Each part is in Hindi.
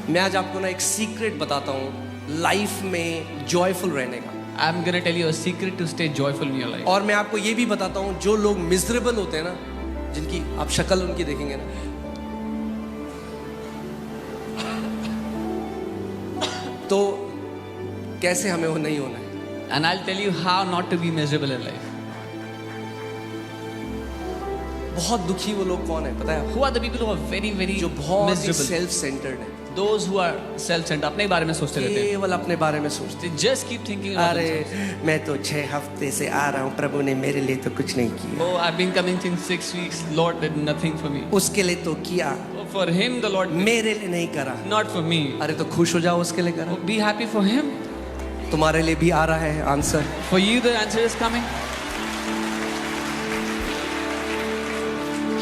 मैं आज आपको ना एक सीक्रेट बताता हूँ लाइफ में जॉयफुल रहने का। I'm gonna tell you a secret to stay joyful in your life. और मैं आपको ये भी बताता हूँ जो लोग मिजरेबल होते हैं ना, जिनकी आप शक्ल उनकी देखेंगे ना, तो कैसे हमें वो नहीं होना है। And I'll tell you how not to be miserable in life. बहुत दुखी वो लोग कौन है पता है? Who are the people who are very, very जो बहुत miserable? सेल्फ सेंटर्ड है, Those who are self-centered, अपने बारे में सोचते रहते हैं. केवल अपने बारे में सोचते They just keep thinking about अरे themselves. मैं तो 6 हफ्ते से आ रहा हूँ, प्रभु ने मेरे लिए तो कुछ नहीं किया, Oh, I've been coming since 6 weeks. Lord did nothing for me. उसके लिए तो किया, Oh, for him, the Lord did. मेरे लिए नहीं करा। Not for me. अरे तो खुश हो जाओ, उसके लिए करा। Oh, be happy for him. तुम्हारे लिए भी आ रहा है answer. For you, the answer is coming.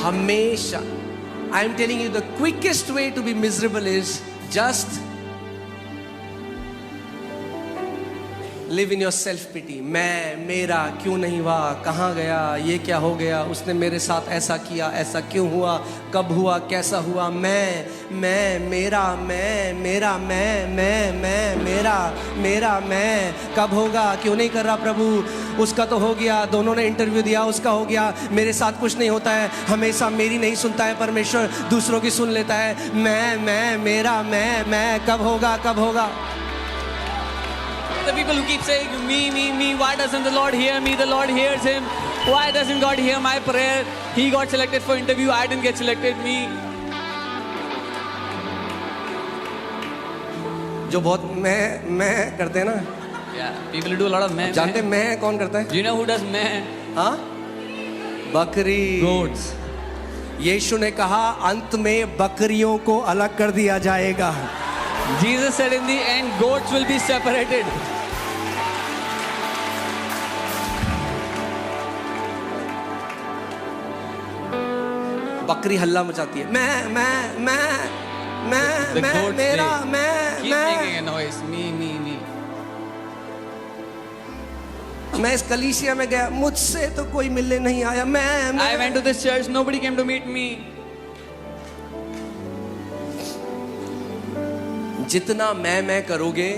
हमेशा I am telling you the quickest way to be miserable is just live in your self pity. मैं, मेरा, क्यों नहीं हुआ, कहाँ गया, ये क्या हो गया, उसने मेरे साथ ऐसा किया, ऐसा क्यों हुआ, कब हुआ, कैसा हुआ, मैं, मेरा, मेरा, मेरा, मैं, कब होगा, क्यों नहीं कर रहा प्रभु, उसका तो हो गया, दोनों ने इंटरव्यू दिया, उसका हो गया, मेरे साथ कुछ नहीं होता है, हमेशा मेरी नहीं सुनता है परमेश्वर, दूसरों की सुन लेता है, मैं, मेरा, मैं, कब होगा, कब होगा। The people who keep saying me, why doesn't the Lord hear me? The Lord hears him. Why doesn't God hear my prayer? He got selected for interview, I didn't get selected, me. जो बहुत मैं करते हैं ना, Yeah, people who do a lot of meh. जानते हैं मैं कौन करता है? Do you know who does meh? हाँ, बकरी। Goats. यीशु ने कहा अंत में बकरियों को अलग कर दिया जाएगा। Jesus said in the end, goats will be separated. बकरी हल्ला मचाती है, मैं, The goats, मेरा, they keep making a मैं। noise. Me. मैं इस कलीसिया में गया, मुझसे तो कोई मिलने नहीं आया, मैं। I went to this church, nobody came to meet me. जितना मैं करोगे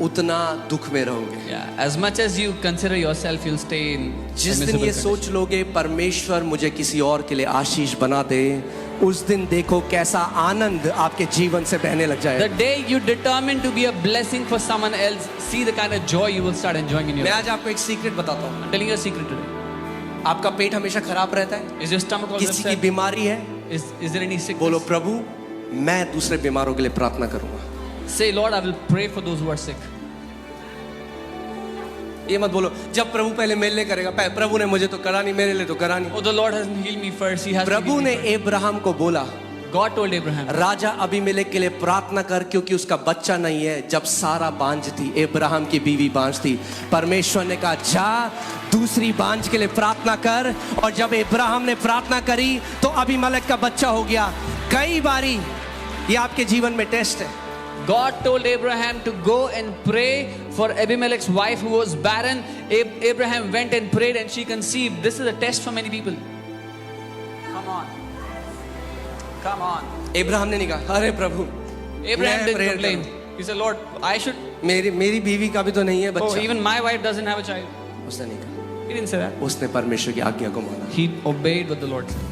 उतना दुख में रहोगे। Yeah, as much as you consider yourself, you'll stay in a जिस दिन miserable ये condition. सोच लोगे परमेश्वर मुझे किसी और के लिए आशीष बना दे, उस दिन देखो कैसा आनंद आपके जीवन से बहने लग The जाए। day you determine to be a blessing for someone else, see the kind of joy you will start enjoying in your मैं life. आज आपको एक सीक्रेट बताता हूँ। I'm telling you a secret today. आपका पेट हमेशा खराब रहता है, Is your stomach always किसी की upset? बीमारी है, Is there any sickness? बोलो प्रभु मैं दूसरे बीमारों के लिए प्रार्थना करूंगा। Say, Lord, I will pray for those who are sick. ये मत बोलो जब प्रभु पहले मेरे लिए करेगा, प्रभु ने मुझे तो करा नहीं, मेरे लिए तो करा नहीं। Oh, the Lord hasn't healed me first. He has प्रभु ने अब्राहम को बोला, God told Abraham, राजा अबीमेलेक के लिए प्रार्थना कर क्योंकि उसका बच्चा नहीं है। जब सारा बांझ थी, अब्राहम की बीवी बांझ थी, परमेश्वर ने कहा जा दूसरी बांझ के लिए प्रार्थना कर। और जब अब्राहम ने प्रार्थना करी तो अबीमेलेक का बच्चा हो गया। कई बारी ये आपके जीवन में टेस्ट है। God told Abraham to go and pray for Abimelech's wife who was barren. Abraham went and prayed and she conceived. This is a test for many people. Come on. Abraham ने नहीं कहा अरे प्रभु Abraham मैं didn't prayer complain. करूं। He said, Lord, I should. मेरी बीवी का भी तो नहीं है Oh, बच्चा। even my wife doesn't have a child. उसने नहीं कहा, He didn't say that. उसने परमेश्वर की आज्ञा को माना। He obeyed what the Lord said.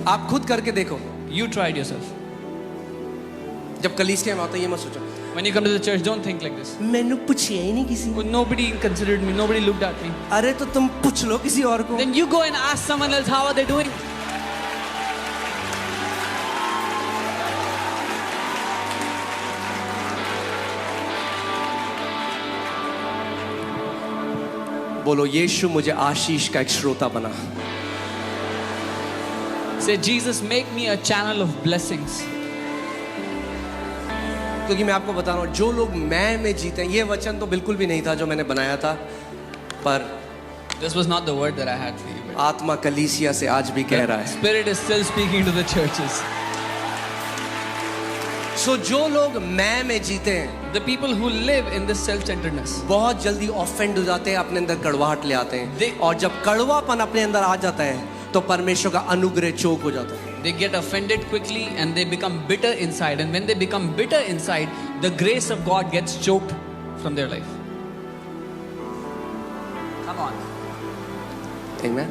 आप खुद करके देखो, You tried yourself. जब कलीसिया में आता है ये मत सोचो When you come to the church, don't think like this. मैंने पूछा ही नहीं किसी Oh, nobody considered me. Nobody looked at me. अरे तो तुम पूछ लो किसी और को। Then you go and ask someone else, how are they doing? बोलो यीशु मुझे आशीष का एक श्रोता बना। Say, Jesus, make me a channel of blessings. क्योंकि मैं आपको बता रहा हूँ जो लोग मैं में जीते हैं, ये वचन तो बिल्कुल भी नहीं था जो मैंने बनाया था, पर This was not the word that I had for you. But आत्मा कलीसिया से आज भी कह रहा है। Spirit is still speaking to the churches. सो जो लोग मैं में जीते हैं The people who live in this self-centeredness, बहुत जल्दी ऑफेंड हो जाते हैं, अपने अंदर कड़वाहट ले आते हैं। They- और जब कड़वापन अपने अंदर आ जाता है तो परमेश्वर का अनुग्रह चोक हो जाता है। they get offended quickly and they become bitter inside. And when they become bitter inside, the grace of God gets choked from their life. Come on. Amen.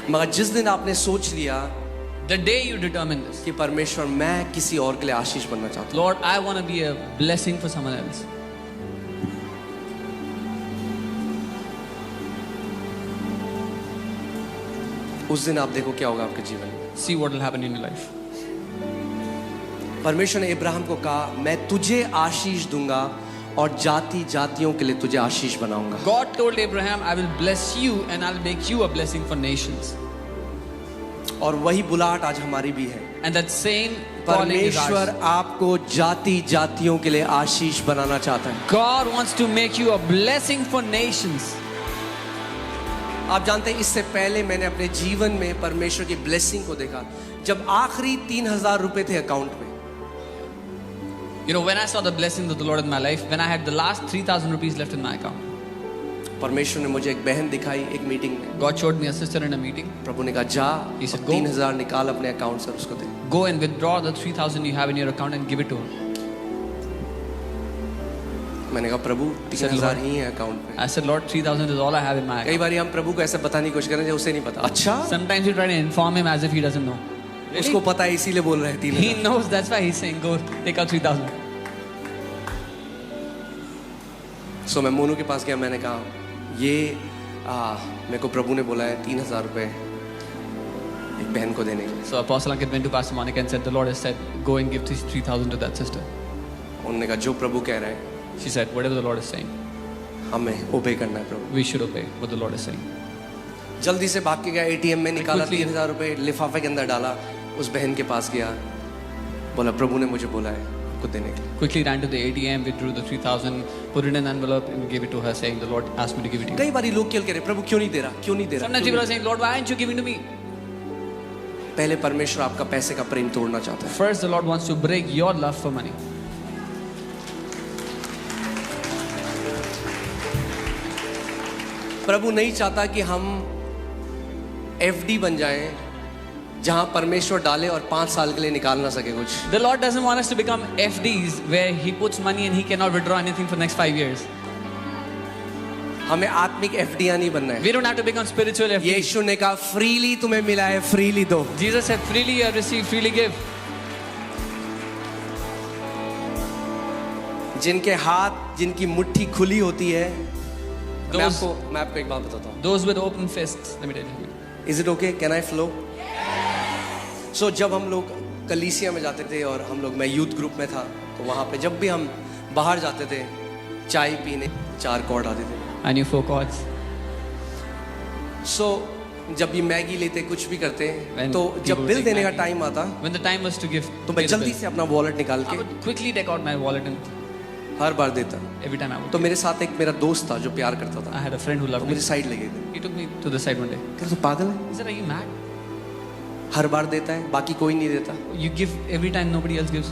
मगर जिस दिन आपने सोच लिया The day you determine this, कि परमेश्वर मैं किसी और के लिए आशीष बनना चाहता Lord, I want to be a blessing for someone else. हूं, उस दिन आप देखो क्या होगा आपके जीवन में। See what will happen in your life. परमेश्वर ने इब्राहिम को कहा मैं तुझे आशीष दूंगा और जाति जातियों के लिए तुझे आशीष बनाऊंगा। God told Abraham, I will bless you and I'll make you a blessing for nations. और वही बुलाहट आज हमारी भी है। And that same calling is परमेश्वर ours. आपको जाति जातियों के लिए आशीष बनाना चाहता है। God wants to make you a blessing for nations. आप जानते हैं इससे पहले मैंने अपने जीवन में परमेश्वर की ब्लेसिंग को देखा जब आखिरी 3,000 रुपए थे अकाउंट में। You know, when I saw the blessings of the Lord in my life, when I had the last 3,000 rupees left in my account, परमेश्वर ने मुझे एक बहन दिखाई एक मीटिंग में। God showed me a sister in a meeting. प्रभु ने कहा जा He said, 3,000 निकाल अपने अकाउंट से और उसको दे। Go and withdraw the 3,000 you have in your account and give it to her. मैंने कहा प्रभु said, 3,000 ही है अकाउंट में। I said, Lord, 3,000 is all I have in my कई account. बार हम प्रभु को ऐसे बताने की कोशिश करें जो उसे नहीं पता। अच्छा Sometimes you try to inform him as if he doesn't know. उसको पता है इसीलिए बोल रहे हैं 3,000। He knows, that's why he's saying, go take out 3,000. सो मैं मोनू के पास गया, मैंने कहा ये मेरे को प्रभु ने बोला है 3,000 रुपए एक बहन को देने के लिए। So Apostle Ankit went to Pastor Monica and said, the Lord has said, go and give these 3,000 to that sister. उन्होंने कहा जो प्रभु कह रहे हैं She said, whatever the Lord is saying, हमें ओबे करना है प्रभु। we should obey what the Lord is saying. जल्दी से भाग के गया एटीएम में, निकाला Quickly. 3,000 रुपए लिफाफे के अंदर डाला, उस बहन के पास गया, बोला प्रभु ने मुझे बोला है आपको देने के लिए। Quickly ran to the ATM, withdrew the 3,000, put it in an envelope and gave it to her, saying, the Lord asked me to give it to you. कई बार लोग क्या कह रहे प्रभु क्यों नहीं दे रहा, क्यों नहीं दे रहा। Sometimes people are saying, Lord, why aren't you giving to me? पहले परमेश्वर आपका पैसे का प्रेम तोड़ना चाहता है। First, the Lord wants to break your love for money. प्रभु नहीं चाहता कि हम एफडी बन जाएं जहां परमेश्वर डाले और 5 साल के लिए निकाल ना सके कुछ। The Lord doesn't want us to become FDs where He puts money and He cannot withdraw anything for the next 5 years. हमें आत्मिक एफडियां नहीं बनना है। We don't have to become spiritual FDs. यीशु ने कहा फ्रीली तुम्हें मिला है फ्रीली दो। Jesus said, freely you have received, freely give. जिनके हाथ जिनकी मुट्ठी खुली होती है, मैं Those- आपको एक बात बताता हूँ। Those with open fists, let me tell you. Is it okay, can I flow? So जब हम लोग कलीसिया में जाते थे और मैं यूथ ग्रुप में था, तो वहाँ पे जब भी हम बाहर जाते थे चाय पीने 4 कॉर्ड आते थे। I knew 4 chords. सो जब भी मैगी लेते कुछ भी करते When तो people जब बिल take देने का Maggi. टाइम आता When the time was to give, तो pay मैं the जल्दी bill, से अपना वॉलेट निकाल I के would quickly take out my wallet and हर बार देता। every time I would. तो मेरे साथ एक मेरा दोस्त था जो प्यार करता था, I had a friend who तो loved me. मुझे साइड लगे थे, He took me to the side one day. क्या तू पागल है? He said, are you mad? हर बार देता है, बाकी कोई नहीं देता, You give every time nobody else gives.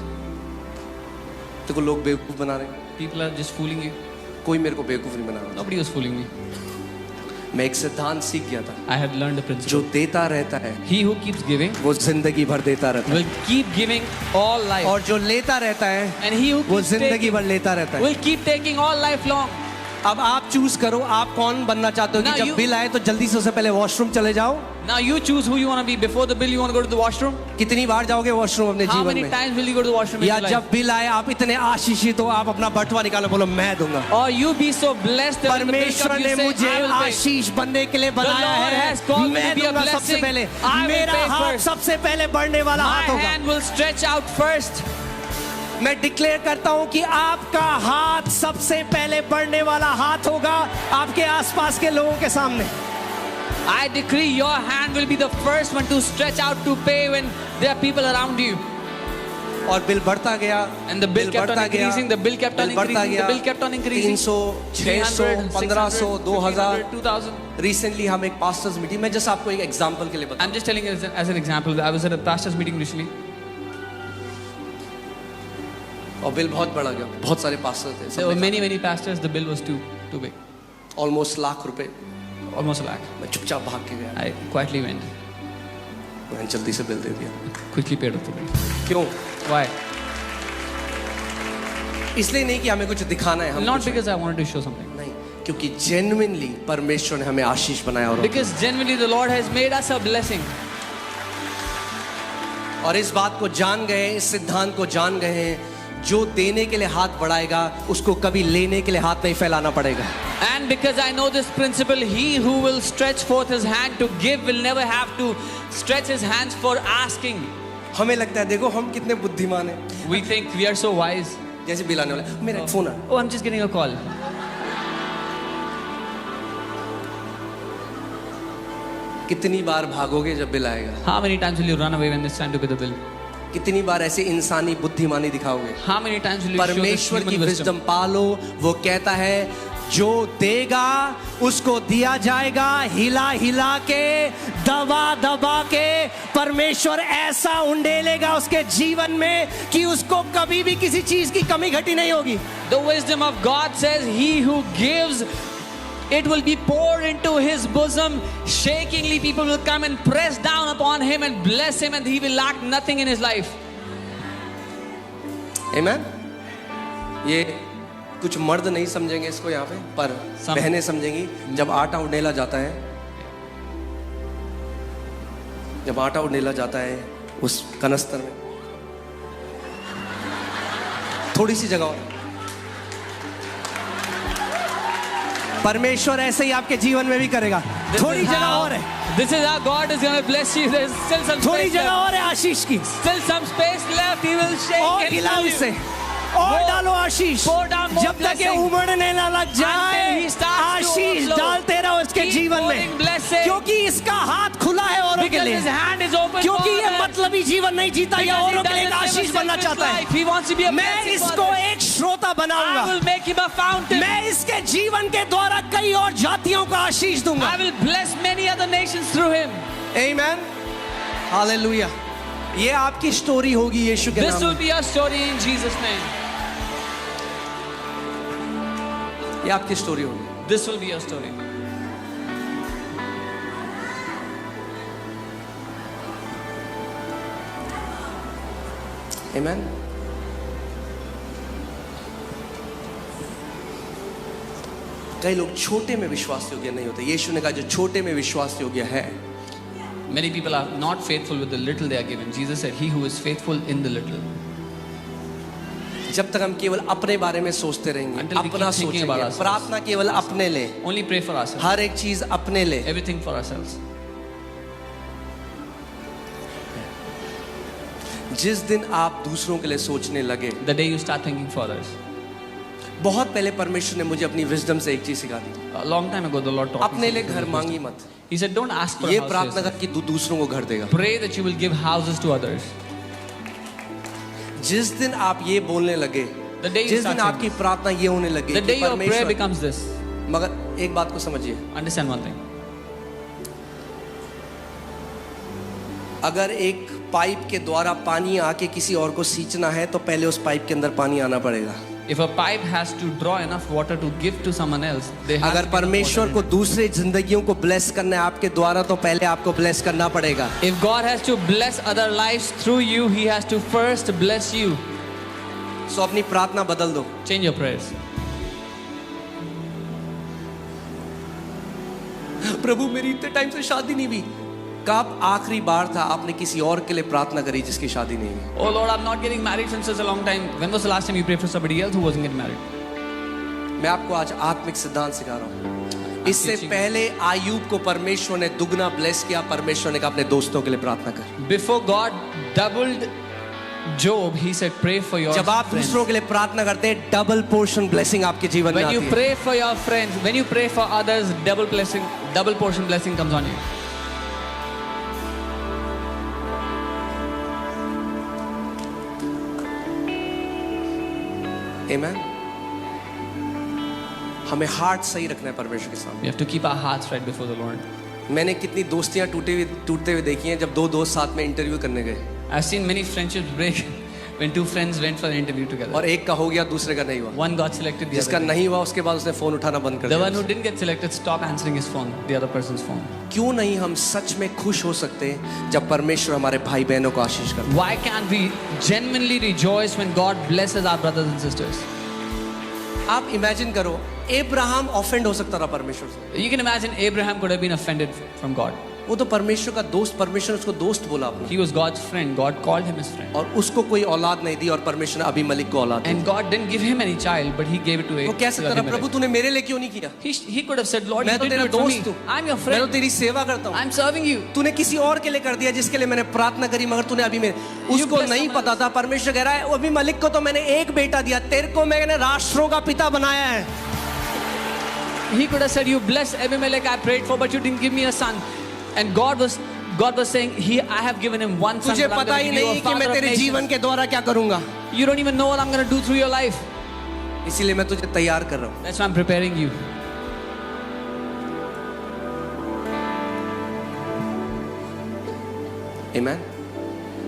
तो को लोग बेवकूफ़ बना रहे हैं। People are just fooling you. कोई मेरे को बेवकूफ़ नहीं बना रहा। Nobody was fooling me. मैं एक सिद्धांत सीख गया था, I had learned the जो principle. देता रहता है He who keeps giving वो जिंदगी भर देता रहता है, will keep giving all life. और जो लेता रहता है And he who वो keeps जिंदगी taking भर लेता रहता है। will keep taking all life long. अब आप चूज करो आप कौन बनना चाहते हो कि Now जब you- बिल आए तो जल्दी से उससे पहले वॉशरूम चले जाओ। Now you choose who you want to be. Before the bill, you want to go to the washroom? कितनी बार जाओगे वॉशरूम अपने How जीवन many में? times will you go to the washroom in या your life? जब बिल आए आप इतने आशीषित हो आप अपना बटुआ निकालो, बोलो मैं दूंगा। Or you be so blessed that when the bill परमेश्वर comes, ने you say, मुझे I will pay. आशीष बनने के लिए बनाया Lord है, has called me मैं to be a दूंगा सबसे blessing. पहले। I will मेरा pay हाथ first. सबसे पहले बढ़ने वाला My हाथ होगा। hand will stretch out first. मैं डिक्लेयर करता हूं कि आपका हाथ सबसे पहले बढ़ने वाला हाथ होगा आपके आसपास के लोगों के सामने। I decree your hand will be the first one to stretch out to pay when there are people around you. और बिल बढ़ता गया, And the bill kept on बढ़ता गया, increasing, the bill kept on bill बढ़ता increasing, गया, the bill kept on increasing. 300, 600, 1500, 2000। 2000. Recently हम एक पास्टर्स मीटिंग, मैं जस्ट आपको एक एग्जांपल के लिए बता, I'm just telling you as an example. I was at a pastor's meeting recently. और बिल बहुत बढ़ा गया, बहुत सारे पास्टर थे, There were many pastors. The bill was too big, almost lakh रुपए। almost a lakh. मैं चुपचाप भाग के गया, I quietly went. मैंने जल्दी से बिल दे दिया। Quickly paid off the bill. क्यों? Why? इसलिए नहीं कि हमें कुछ दिखाना है, हम Not कुछ because I wanted to show something. नहीं, क्योंकि जेन्युइनली परमेश्वर ने हमें आशीष बनाया और Because genuinely the Lord has made us a blessing. और इस बात को जान गए, इस सिद्धांत को जान गए हैं, जो देने के लिए हाथ बढ़ाएगा उसको कभी लेने के लिए हाथ नहीं फैलाना पड़ेगा। And because I know this principle, he who will stretch forth his hand to give will never have to stretch his hands for asking. हमें लगता है देखो हम कितने बुद्धिमान हैं, We think we are so wise. जैसे बिल आने वाला, मेरा फोन आ, Oh, I'm just getting a call. कितनी बार भागोगे जब बिल आएगा? How many times will you run away when it's time to pay the bill? कितनी बार ऐसे इंसानी बुद्धिमानी दिखाओगे? How many times will you show this परमेश्वर की human विजडम wisdom? पालो। वो कहता है जो देगा उसको दिया जाएगा, हिला हिला के, दबा दबा के परमेश्वर ऐसा उंडेलेगा उसके जीवन में कि उसको कभी भी किसी चीज की कमी घटी नहीं होगी। The wisdom of God says, he who gives, it will be poured into his bosom. Shakingly, people will come and press down upon him and bless him, and he will lack nothing in his life. आमेन। ये कुछ मर्द नहीं समझेंगे इसको यहाँ पे, पर बहनें समझेंगी। जब आटा उंडेला जाता है, जब आटा उंडेला जाता है उस कनस्तर में, थोड़ी सी जगह और, परमेश्वर ऐसे ही आपके जीवन में भी करेगा। थोड़ी जगह और है, This is how God is going to bless you. There's still some थोड़ी space जगह left. और है आशीष की, Still some space left. He will shake और and हिलाओ fill इसे, you. और Pour- डालो आशीष। pour down more जब तक ये blessing. उमड़ने ना लग जाए, Until he starts to Ashish overflow. डालते रहो इसके Keep जीवन pouring में, blessing. क्योंकि इसका हाथ खुला है औरों के Because लिए, his hand is open क्योंकि for ये others. मतलबी जीवन नहीं जीता, ये Because he औरों के लिए एक doesn't live a आशीष बनना selfish चाहता है। life. He wants to be a मैं blessing for इसको others. एक श्रोता I बनाऊंगा, will make him a fountain. मैं इसके जीवन के द्वारा कई और जातियों को आशीष दूंगा। I will bless many other nations through him. Amen, hallelujah. ये आपकी स्टोरी होगी यीशु के This नाम will में। be your story in Jesus' name. ये आपकी स्टोरी होगी। This will be your story. आमेन। कई लोग छोटे में विश्वास योग्य नहीं होते। यीशु ने कहा जो छोटे में विश्वास योग्य है, Many people are not faithful with the little they are given. Jesus said, he who is faithful in the little. जब तक हम केवल अपने बारे में सोचते रहेंगे, Until we अपना keep thinking about सोचेंगे, ourselves. प्रार्थना केवल अपने ले, Only pray for ourselves. हर एक चीज अपने ले, Everything for ourselves. जिस दिन आप दूसरों के लिए सोचने लगे, The day you start thinking for others. बहुत पहले परमेश्वर ने मुझे अपनी विजडम से एक चीज सिखा दी, A long time ago, the Lord taught अपने me. लिए घर मांगी मत। He said, don't ask for a ये house. प्रार्थना yourself. कर कि तू दूसरों को घर देगा। Pray that you will give houses to others. जिस दिन आप ये बोलने लगे, The day you जिस start दिन आपकी saying प्रार्थना ये होने लगे The कि day your prayer परमेश्वर, becomes this. मगर एक बात को समझिए, Understand one thing. अगर एक पाइप के द्वारा पानी आके किसी और को सींचना है तो पहले उस पाइप के अंदर पानी आना पड़ेगा। If a pipe has to draw enough water to give to someone else, they have अगर to get परमेश्वर water को in. दूसरे जिंदगियों को ब्लेस करना है आपके द्वारा तो पहले आपको ब्लेस करना पड़ेगा। If God has to bless other lives through you, he has to first bless you. सो अपनी प्रार्थना बदल दो। Change your prayers. प्रभु मेरी इतने टाइम से शादी नहीं हुई। कब आखिरी बार था आपने किसी और के लिए प्रार्थना करी जिसकी शादी नहीं हुई? Oh Lord, I'm not getting married since such a long time. When was the last time you prayed for somebody else who wasn't getting married? मैं आपको आज आत्मिक सिद्धांत सिखा रहा हूँ। इससे teaching. पहले आयूब को परमेश्वर ने दुगना ब्लेस किया। परमेश्वर ने कहा अपने दोस्तों के लिए प्रार्थना कर। Before God doubled Job, he said, pray for your जब आप friends. दूसरों के लिए प्रार्थना करते हैं, डबल पोर्शन ब्लेसिंग आपके जीवन में When आती you है। pray for your friends, when you pray for others, double portion blessing comes on you. आमेन। हमें हार्ट सही रखना है परमेश्वर के सामने। We have to keep our hearts right before the Lord. मैंने कितनी दोस्तियां टूटते हुए देखी हैं जब दो दोस्त साथ में इंटरव्यू करने गए। I've seen many friendships break when two friends went for an interview together. और एक का हो गया, दूसरे का नहीं हुआ. One got selected, the जिसका other नहीं हुआ उसके बाद उसने फोन उठाना बंद कर didn't. The दिया. one who didn't get selected stopped answering his phone, the other person's phone. क्यों नहीं हम सच में खुश हो सकते जब परमेश्वर हमारे भाई बहनों को आशीष करता है? Why can't we genuinely rejoice when God blesses our brothers and sisters? आप इमेजिन करो, अब्राहम ऑफेंड हो सकता था परमेश्वर से. You can imagine Abraham could have been offended from God. वो तो परमेश्वर का दोस्त, परमेश्वर उसको दोस्त बोला अपना. He was God's friend. God called him his friend. और उसको कोई औलाद नहीं दी और परमेश्वर ने अबीमेलेक को औलाद दी. And God didn't give him any child, but He gave it to वो कह सकता था, प्रभु Abraham. तूने मेरे लिए क्यों नहीं किया? He could have said, Lord, मैं you तो did तेरा it for me. दोस्त हूँ. I'm your मैं तो friend. तेरी सेवा करता हूँ. I'm serving you. तूने किसी और के लिए कर दिया जिसके लिए मैंने प्रार्थना करी, मगर तूने अभी मेरे उसको blessed नहीं someone पता था. परमेश्वर कह रहा है, अबीमेलेक को तो मैंने एक बेटा दिया, तेरे को मैंने राष्ट्रों का पिता बनाया है. He could have said, you bless Abimelech I prayed for, but you didn't give me a son. And God was saying, I have given him one son. तुझे but I'm पता gonna he give you a नहीं कि father मैं of तेरे nations. जीवन के द्वारा क्या करूंगा. You don't even know what I'm going to do through your life. इसीलिए मैं तुझे तैयार कर रहा हूँ. That's why I'm preparing you. Amen.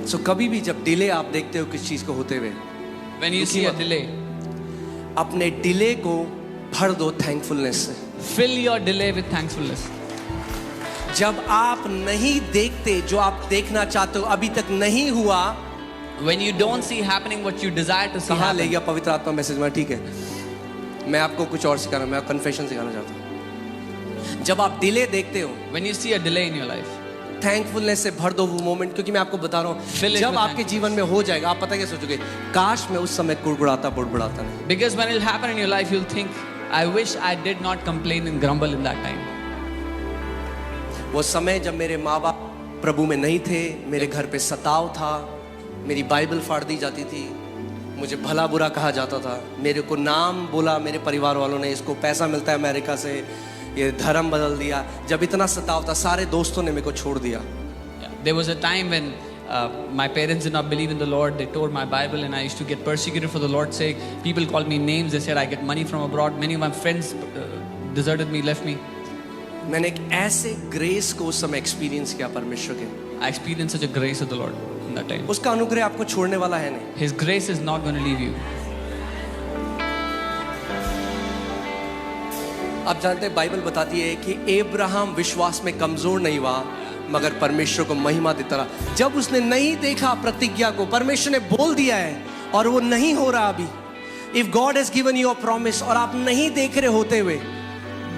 So कभी भी जब डिले आप देखते हो किस चीज को होते हुए, When you see a delay, अपने डिले को भर दो थैंकफुलनेस से. fill your delay with thankfulness. जब आप नहीं देखते जो आप देखना चाहते हो, अभी तक नहीं हुआ, When you don't see happening what you desire to see कहाँ ले happen. गया पवित्र आत्मा मैसेज में? ठीक है, मैं आपको कुछ और सिखाना, मैं कन्फेशन सिखाना चाहता हूँ. जब आप डिले देखते हो, When you see a delay in your life, thankfulness से भर दो वो मोमेंट. क्योंकि मैं आपको बता रहा Fill हूँ, it जब with आपके जीवन में हो जाएगा, आप पता क्या सोचोगे, काश मैं उस समय कुड़कुड़ाता बुड़बुड़ाता नहीं. because when it'll happen in your life, you'll think, I wish I did not complain and grumble in that time. वो समय जब मेरे माँ बाप प्रभु में नहीं थे, मेरे घर पे सताव था, मेरी बाइबल फाड़ दी जाती थी, मुझे भला बुरा कहा जाता था, मेरे को नाम बोला मेरे परिवार वालों ने, इसको पैसा मिलता है अमेरिका से, ये धर्म बदल दिया. जब इतना सताव था, सारे दोस्तों ने मेरे को छोड़ दिया. There was a time when my parents did not believe in the Lord. They tore my Bible and I used to get persecuted for the Lord's sake. People called me names. They said I get money from abroad. Many of my friends deserted me, left me. मैंने एक ऐसे ग्रेस को उस समय एक्सपीरियंस किया परमेश्वर के. I experienced such a grace of the Lord in that time. उसका अनुग्रह आपको छोड़ने वाला है नहीं. His grace is not going to leave you. आप जानते हैं बाइबल बताती है कि अब्राहम विश्वास में कमजोर नहीं हुआ, मगर परमेश्वर को महिमा देता रहा. जब उसने नहीं देखा प्रतिज्ञा को, परमेश्वर ने बोल दिया है और वो नहीं हो रहा अभी. If God has given you a promise और आप नहीं देख रहे होते हुए,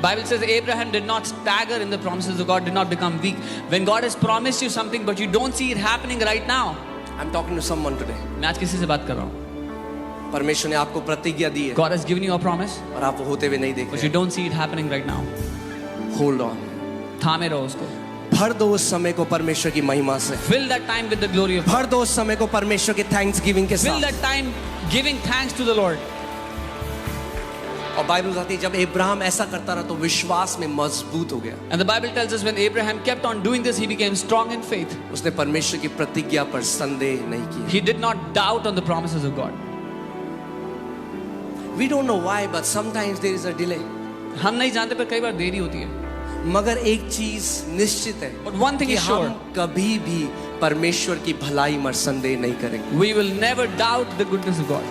Bible says Abraham did not stagger in the promises of God, did not become weak. When God has promised you something but you don't see it happening right now. I'm talking to someone today. मैं आज किसी से बात कर रहा हूँ. परमेश्वर ने आपको प्रतिज्ञा दी है God has given you a promise और आप वो होते हुए नहीं देख but you रहे. don't see it happening right now. Hold on. थामे रहो उसको. भर दो उस समय को परमेश्वर की महिमा से. Fill that time with the glory of God. भर दो उस समय को परमेश्वर के थैंक्स गिविंग के Fill साथ. that time giving thanks to the Lord. और बाइबल बताती है जब अब्राहम ऐसा करता रहा तो विश्वास में मजबूत हो गया. And the Bible tells us when Abraham kept on doing this, he became strong in faith. उसने परमेश्वर की प्रतिज्ञा पर संदेह नहीं किया. He did not doubt on the promises of God. We don't know why, but sometimes there is a delay. हम नहीं जानते पर कई बार देरी होती है. मगर एक चीज निश्चित है But one thing कि is sure. हम कभी भी परमेश्वर की भलाई में संदेह नहीं करेंगे. We will never doubt the goodness of God.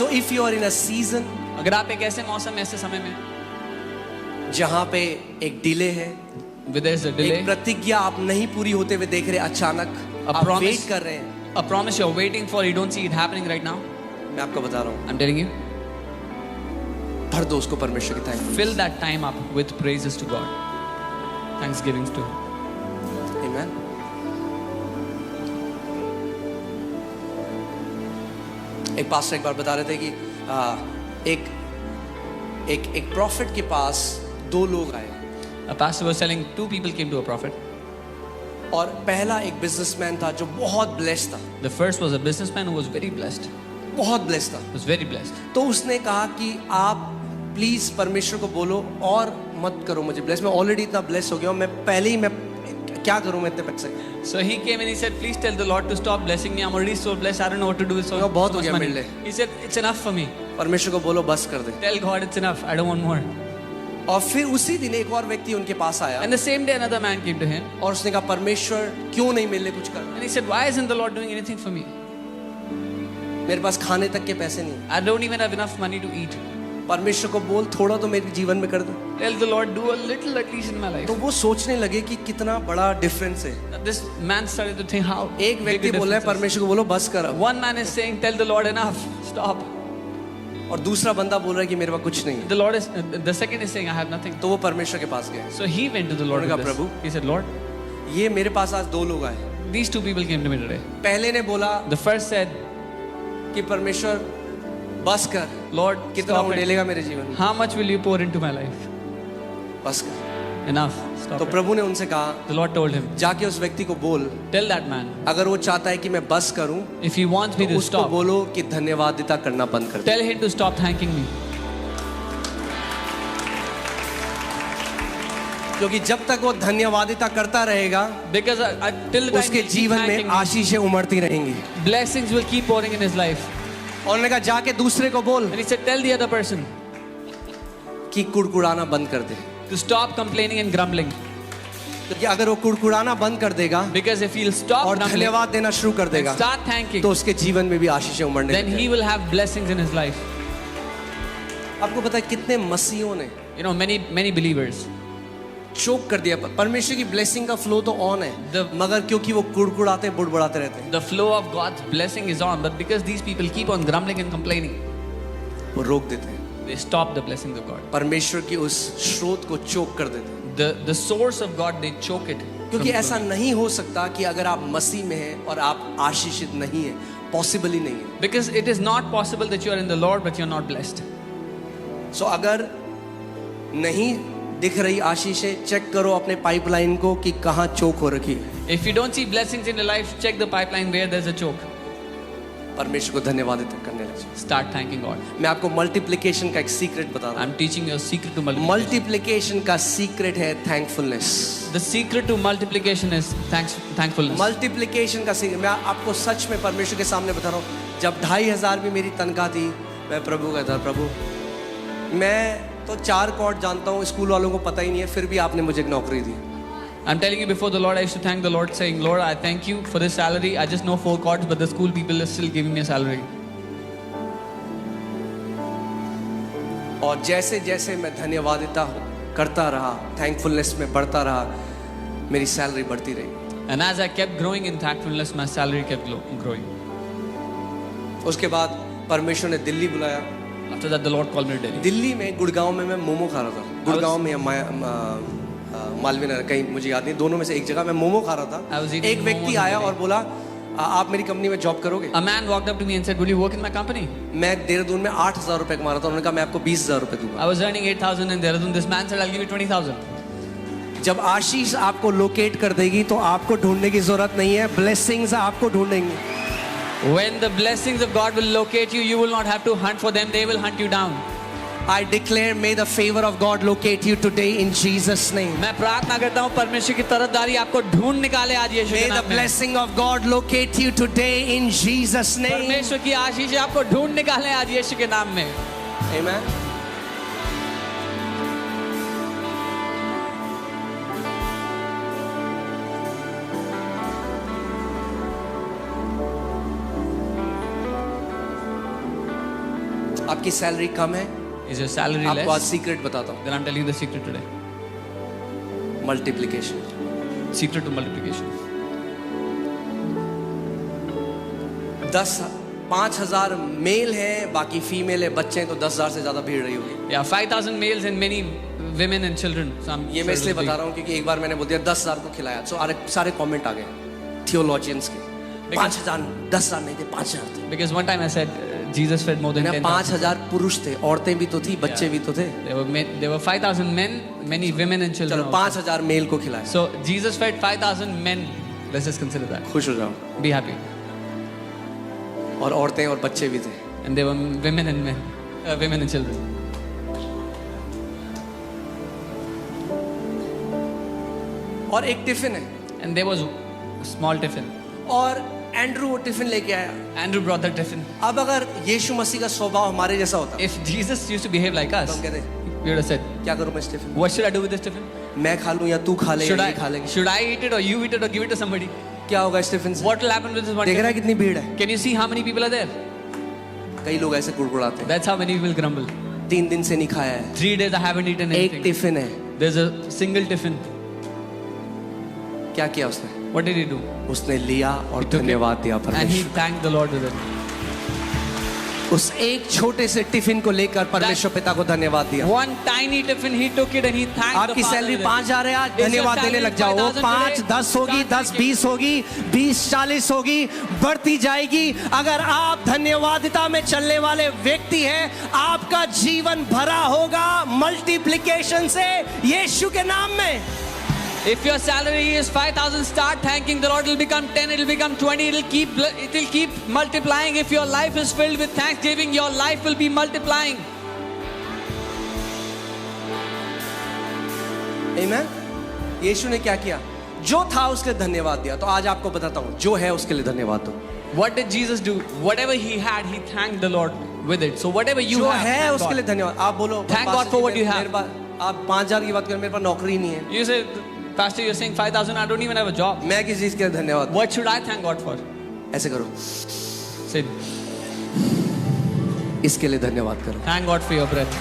So if you are in a season अगर आप एक ऐसे मौसम में, ऐसे समय में, जहाँ पे एक डिले है, where there is a delay, एक प्रतिज्ञा आप नहीं पूरी होते हुए देख रहे, अचानक आप promise. वेट कर रहे हैं. a promise you're waiting for, you don't see it happening right now. मैं आपको बता रहा हूँ, I'm telling you, भर दो उसको परमेश्वर की thank. fill that time up with praises to God, thanksgivings to Him. Amen. एक पास्टर एक बार बता रहे थे कि एक प्रॉफिट के पास दो लोग आए. A pastor was telling 2 people came to a prophet. और पहला एक बिजनेसमैन था जो बहुत ब्लेस्ड था. The first was a businessman who was very blessed. बहुत ब्लेस्ड था. Was very blessed. तो उसने कहा कि आप प्लीज परमेश्वर को बोलो और मत करो मुझे ब्लेस. मैं ऑलरेडी इतना ब्लेस हो गया हूँ, मैं पहले ही मैं क्या करूँ मैं इतने पैसे. So he came and he said, please tell the Lord to stop blessing me. I'm already so blessed. I don't know what to do with so बहुत हो much गया money. मेरे लिए. He said, it's enough for me. परमेश्वर को बोलो बस कर दे. Tell God it's enough. I don't want more. और फिर उसी दिन एक और व्यक्ति उनके पास आया And the same day another man came to him और उसने कहा परमेश्वर क्यों नहीं मेरे लिए कुछ कर. and he said, why isn't the Lord doing anything for me? मेरे पास खाने तक के पैसे नहीं है। I don't even have enough money to eat. परमेश्वर को बोल थोड़ा तो मेरे जीवन में कर दे। Tell the Lord, do a little at least in my life. तो वो सोचने लगे कि कितना बड़ा डिफरेंस है। This man started to think how. एक big व्यक्ति the बोल रहा है difference is. परमेश्वर को बोलो बस कर अब। One man is saying, tell the Lord enough, stop. और दूसरा बंदा बोल रहा है कि मेरे पास कुछ नहीं है। The Lord is, the second is saying, I have nothing. तो वो परमेश्वर के पास गए। So he went to the Lord उन्होंने with कहा, this. Prabhu, He said, Lord, ये मेरे पास आज दो लोग आए। these two people came to me today. पहले ने बोला The first said, कि परमेश्वर बस कर, Lord, कितना stop वो it. डालेगा मेरे जीवन में, How much will you pour into my life? बस कर। Enough. Stop तो it. प्रभु ने उनसे कहा, The Lord told him, जाके उस व्यक्ति को बोल, tell that man, अगर वो चाहता है कि मैं बस करूं if he wants me तो to उसको stop, बोलो कि धन्यवादिता करना बंद कर दे। tell him to stop thanking me. क्योंकि जब तक वो धन्यवादिता करता रहेगा Because till the time उसके he keeps जीवन thanking में me, आशीषें उमड़ती रहेंगी। blessings will keep pouring in his life. और उन्होंने कहा जाके दूसरे को बोल And he said, tell the other person कि कुड़कुड़ाना बंद कर दे, to stop complaining and grumbling. क्योंकि अगर वो कुड़कुड़ाना बंद कर देगा Because if he'll stop और grumbling धन्यवाद देना शुरू कर and देगा start thanking, तो उसके जीवन में भी आशीषें उमड़ने then लगेंगी। he will have blessings in his life. आपको पता है कितने मसीहों ने You know, many believers, चोक कर दिया। परमेश्वर की ब्लेसिंग का फ्लो तो ऑन है, The- मगर क्योंकि वो कुड़कुड़ाते बुड़बुड़ाते रहते हैं, the flow of God's blessing is on, but because these people keep on grumbling and complaining, वो रोक देते हैं, they stop the blessings of God. परमेश्वर की उस स्रोत को चोक कर देते हैं। The source of God, they choke it. क्योंकि from ऐसा flowing. नहीं हो सकता कि अगर आप मसीह में हैं और आप आशीषित नहीं है, पॉसिबल ही नहीं है। Because it is not possible that you are in the Lord but you're not blessed. सो अगर नहीं दिख रही आशीषें, चेक करो अपने पाइपलाइन को कि कहाँ चोक हो रखी है। If you don't see blessings in your life, check the pipeline where there's a choke. परमेश्वर को धन्यवाद करने लगे। Start thanking God. मैं आपको मल्टीप्लिकेशन का एक सीक्रेट बता रहा I'm teaching you a secret to हूँ। multiplication. मल्टीप्लिकेशन का सीक्रेट है thankfulness. The secret to multiplication is thankfulness. Multiplication का सीक्रेट, मैं आपको सच में परमेश्वर के सामने बता रहा हूँ। जब 2500 भी मेरी तनख्वाह थी, मैं प्रभु कहता, प्रभु मैं तो 4 कॉर्ड जानता हूँ, स्कूल वालों को पता ही नहीं है, फिर भी आपने मुझे एक नौकरी दी। I'm telling you before the Lord, I used to thank the Lord saying, Lord, I thank you for this salary. I just know 4 chords, but the school people are still giving me a salary. और जैसे जैसे मैं धन्यवादिता करता रहा, थैंकफुलनेस में बढ़ता रहा, मेरी सैलरी बढ़ती रही। And as I kept growing in thankfulness, my salary kept growing. उसके बाद परमेश्वर ने दिल्ली बुलाया। After that, the Lord called me to Delhi. Delhi में गुड़गांव में मैं मोमो खा रहा था। गुड़गांव में या मालवीय नगर, कहीं मुझे याद नहीं, दोनों में से एक जगह मैं मोमो खा रहा I was था। eating एक व्यक्ति momos in आया Delhi. और बोला, आप मेरी कंपनी में जॉब करोगे? A man walked up to me and said, will you work in my company? मैं देहरादून में 8000 रुपए कमा रहा था, उन्होंने कहा मैं आपको 20000 रुपए दूंगा। I was earning 8,000 in Dehradun. This man said, I'll give you 20,000. जब आशीष आपको लोकेट कर देगी तो आपको ढूंढने की जरूरत नहीं है, ब्लेसिंग्स आपको ढूंढेंगी। When the blessings of God will locate you, you will not have to hunt for them. They will hunt you down. I declare, may the favor of God locate you today in Jesus' name. मैं प्रार्थना करता हूँ परमेश्वर की तरफदारी आपको ढूंढ निकाले आज यीशु के May the नाम में। blessing of God locate you today in Jesus' name. परमेश्वर की आशीष आपको ढूंढ निकाले आज यीशु के नाम में। Amen. आपकी सैलरी कम है, Is your salary आपको आज less? सीक्रेट बताता हूँ। Then I'm telling you the secret today. Multiplication. Secret to multiplication. 5000 male है, बाकी फीमेल है, बच्चे हैं, तो 10000 से ज्यादा भीड़ रही होगी। Yeah, 5,000 males and many women and children. So I'm ये मैं sure इसलिए it will बता be- रहा हूँ क्योंकि एक बार मैंने बोल दिया 10000 को खिलाया, तो सारे कमेंट आ गए थियोलॉजियंस के। 5000, 10000 नहीं थे, 5000 थे। Because one time I said Jesus fed more than 10,000. 5000 पुरुष थे, औरतें भी तो थी, बच्चे भी तो थे। There were 5,000 men, many women and children. चलो also. 5000 मेल को खिलाया, So Jesus fed 5,000 men. Let's just consider that. खुश हो जाओ। Be happy. और औरतें और बच्चे भी थे। And there were women and men, women and children. और एक टिफिन है, And there was a small tiffin. और एंड्रू वो टिफिन लेके आया। Andrew brought that tiffin. अब अगर यीशु मसीह का स्वभाव हमारे जैसा होता If Jesus used to behave like तो us, हम कहते we would have said, क्या करूं मैं इस tiffin, what should I do with this tiffin? मैं खा लूं या तू खा ले, Should या ये खा लेंगे। I eat it or you eat it or give it to somebody? क्या होगा स्टीफन से? What will happen with this one देख रहा है tiffin? कितनी भीड़ है? Can you see how many people are there? कई लोग ऐसे कुड़कुड़ाते हैं, That's how many people grumble. 3 दिन से नहीं खाया है, 3 days I haven't eaten एक anything. टिफिन है. There's a single tiffin. क्या किया उसने? What did he do? उसने लिया और took it धन्यवाद दिया And he परमेश्वर. thanked the Lord with it. उस एक छोटे से टिफिन को लेकर परमेश्वर पिता को धन्यवाद दिया. One tiny tiffin, he took it and he thanked the आपकी Father सैलरी with it. 5,000 है, आज Is your धन्यवाद देने salary लग जाओ. वो 5,000 5, today? 10 होगी, Start 10, thanking. 20 होगी, 20, 40 होगी, बढ़ती जाएगी. अगर आप धन्यवादिता में चलने वाले व्यक्ति हैं, आपका जीवन भरा होगा मल्टीप्लिकेशन से, यीशु के नाम में. If your salary is 5,000, start thanking the Lord. It will become 10, it will become 20, it will keep multiplying. If your life is filled with thanksgiving, your life will be multiplying. आमीन. यीशु ने क्या किया? जो था उसके लिए धन्यवाद दिया. तो आज आपको बताता हूं, जो है उसके लिए धन्यवाद दो. What did Jesus do? Whatever he had, he thanked the Lord with it. So whatever you जो have, है thank उसके लिए God. धन्यवाद. आप बोलो, Thank God पास्टर for जी, what you have. मेरे पास आप 5,000 की बात करें, मेरे पास नौकरी नहीं है. You say, Pastor, you're saying 5,000, I don't even have a job. मैं किस चीज के लिए धन्यवाद? What should I thank God for? ऐसे करो, Say, इसके लिए धन्यवाद करो. thank God for your breath.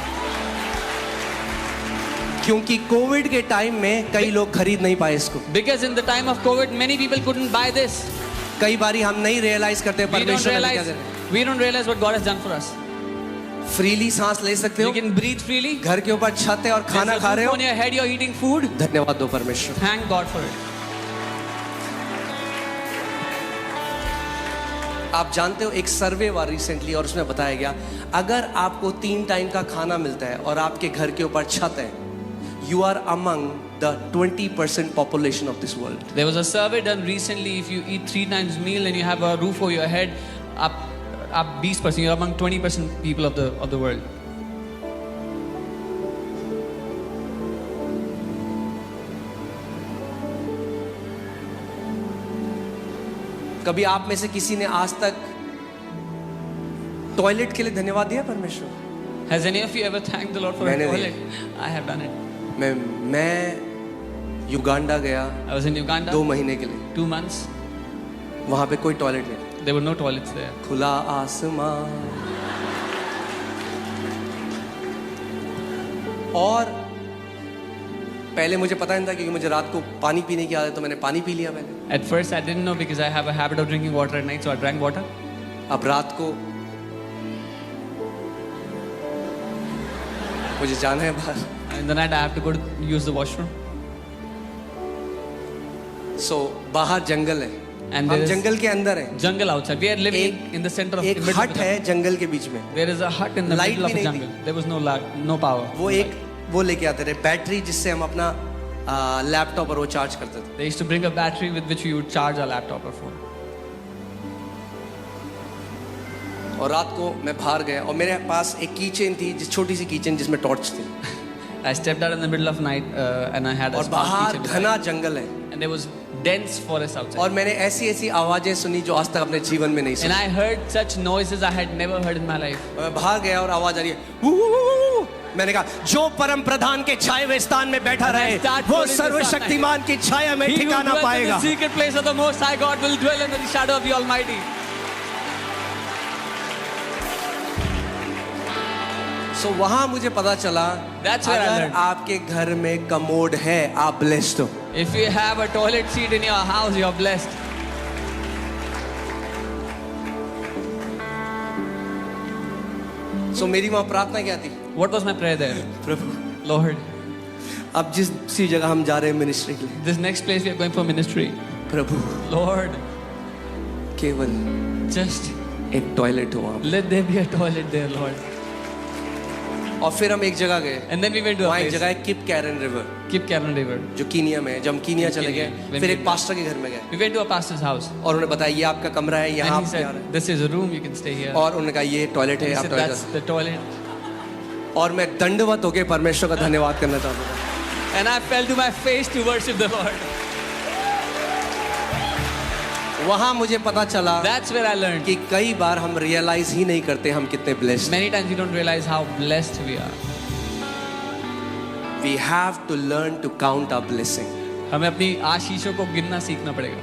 क्योंकि कोविड के टाइम में कई लोग खरीद नहीं पाए इसको. Because in the time of COVID, many people couldn't buy this. कई बारी हम नहीं रियलाइज करते We don't परमेश्वर ने क्या realize, करे. we don't realize what God has done for us. Freely सांस ले सकते हो, You can breathe freely. घर के ऊपर छत है और There's खाना a खा रहे roof हो, on your head, you're eating food. धन्यवाद दो परमेश्वर. Thank God for it. आप जानते हो, एक सर्वे हुआ रिसेंटली और उसमें बताया गया, अगर आपको 3 टाइम का खाना मिलता है और आपके घर के ऊपर छत है, you are among the 20% population of this world. There was a survey done recently. If you eat 3 times meal and you have a roof over your head, up 20%, you're among 20% people of the world. कभी आप में से किसी ने आज तक टॉयलेट के लिए धन्यवाद दिया परमेश्वर? Has any of you ever thanked the Lord for a मैंने toilet? I have done it. मैं युगांडा गया I was in Uganda 2 महीने के लिए. 2 months. वहां पे कोई टॉयलेट नहीं, There were no toilets there. खुला आसमान. और पहले मुझे पता नहीं था, क्योंकि मुझे रात को पानी पीने की आदत है, तो मैंने पानी पी लिया पहले. At first, I didn't know because I have a habit of drinking water at night, so I drank water. अब रात को मुझे जाना है बाहर, In the night, I have to go to use the washroom. सो बाहर जंगल है, And हम there is जंगल के अंदर हैं. jungle outside. We are living in the center of the एक middle of हट the है jungle. जंगल के बीच में. There is a hut in the Light middle of भी the नहीं jungle. There was no light, no power. वो एक वो लेके आते थे बैटरी, जिससे हम अपना लैपटॉप और वो चार्ज करते थे. They used to bring a battery with which we would charge our laptop or phone. और रात को मैं बाहर गया और मेरे पास एक कीचेन थी, जिस छोटी सी कीचेन जिसमें टॉर्च थी. I stepped out in the middle of night and I had a और small बाहर kitchen. घना जंगल है. And there was dense forest outside. और मैंने ऐसी ऐसी आवाजें सुनी जो आज तक अपने जीवन में नहीं And सुनी. I heard such noises I had never heard in my life. और मैं बाहर गया और आवाज आ रही है, "वू, वू, वू, वू।" मैंने कहा, जो परम प्रधान के छाए हुए स्थान में बैठा And I रहे, start वो calling the सर्वशक्तिमान की छाया में He who ठिकाना dwells in पाएगा. the secret place of the Most High God will dwell in the shadow of the Almighty. सो वहां मुझे पता चला, That's where I अगर learned. आपके घर में कमोड है, आप ब्लेस्ड हो. If you have a toilet seat in your house, you're blessed. सो मेरी वहां प्रार्थना क्या थी? What was my prayer there? Prabhu, Lord, अब जिस जगह हम जा रहे हैं मिनिस्ट्री के लिए, this next place we are going for ministry. Prabhu Lord, केवल just एक टॉयलेट हो वहां. let there be a toilet there, Lord. और फिर हम एक जगह गए, And then we went to a वहाँ एक place, जगह है Kip Caron river, Kip Caron River. जो कीनिया में है. जब हम कीनिया चले कीनिया, गए, when फिर we- एक पास्टर के घर में गए We went to a pastor's house. और उन्होंने बताया, ये आपका कमरा है, यहाँ And he आप जा रहे said, हैं. this is a room, you can stay here. और उन्होंने कहा, ये टॉयलेट है, He आप said, toilet. that's the toilet. और मैं दंडवत होके परमेश्वर का धन्यवाद करना चाहता था. And I fell to my face to worship the Lord. वहां मुझे पता चला That's where I learned. कि कई बार हम रियलाइज ही नहीं करते हम कितने blessed. Many times we don't realize how blessed we are. We have to learn to count our blessing. हमें अपनी आशीषों को गिनना सीखना पड़ेगा.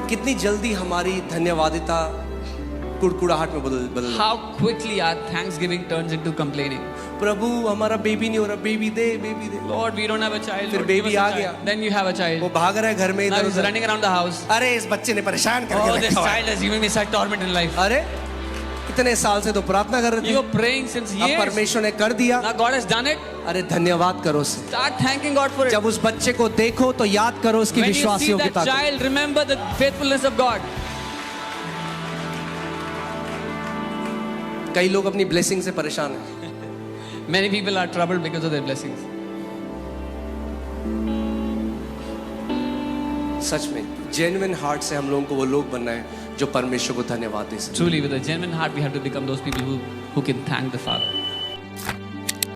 कितनी जल्दी हमारी धन्यवादिता कुड़कुड़ाहट में बदल How quickly our thanksgiving turns into complaining. प्रभु हमारा बेबी नहीं हो रहा, baby they, baby they. Lord, we don't have a child. फिर Lord, give baby us a आ child. गया। Then you have a child. वो भाग रहा है घर में Now इधर he's उधर। running around the house. अरे इस बच्चे ने परेशान Oh, करके this रखा हुआ है। child has given me such torment in life. अरे इतने साल से तो प्रार्थना कर रहे You थे, are praying since अब years. परमेश्वर ने कर दिया। Now God has done it. अरे धन्यवाद करो उसे। Start thanking God for it. जब उस बच्चे को देखो तो याद करो उसकी When you see विश्वासियों की that ताकत। child, remember the faithfulness of God. कई लोग अपनी ब्लेसिंग से परेशान हैं। Many people are troubled because of their blessings. सच में जेन्युइन हार्ट से हम लोगों को वो लोग बनना है जो परमेश्वर को धन्यवाद दे सके। Truly, with a genuine heart, we have to become those people who can thank the Father.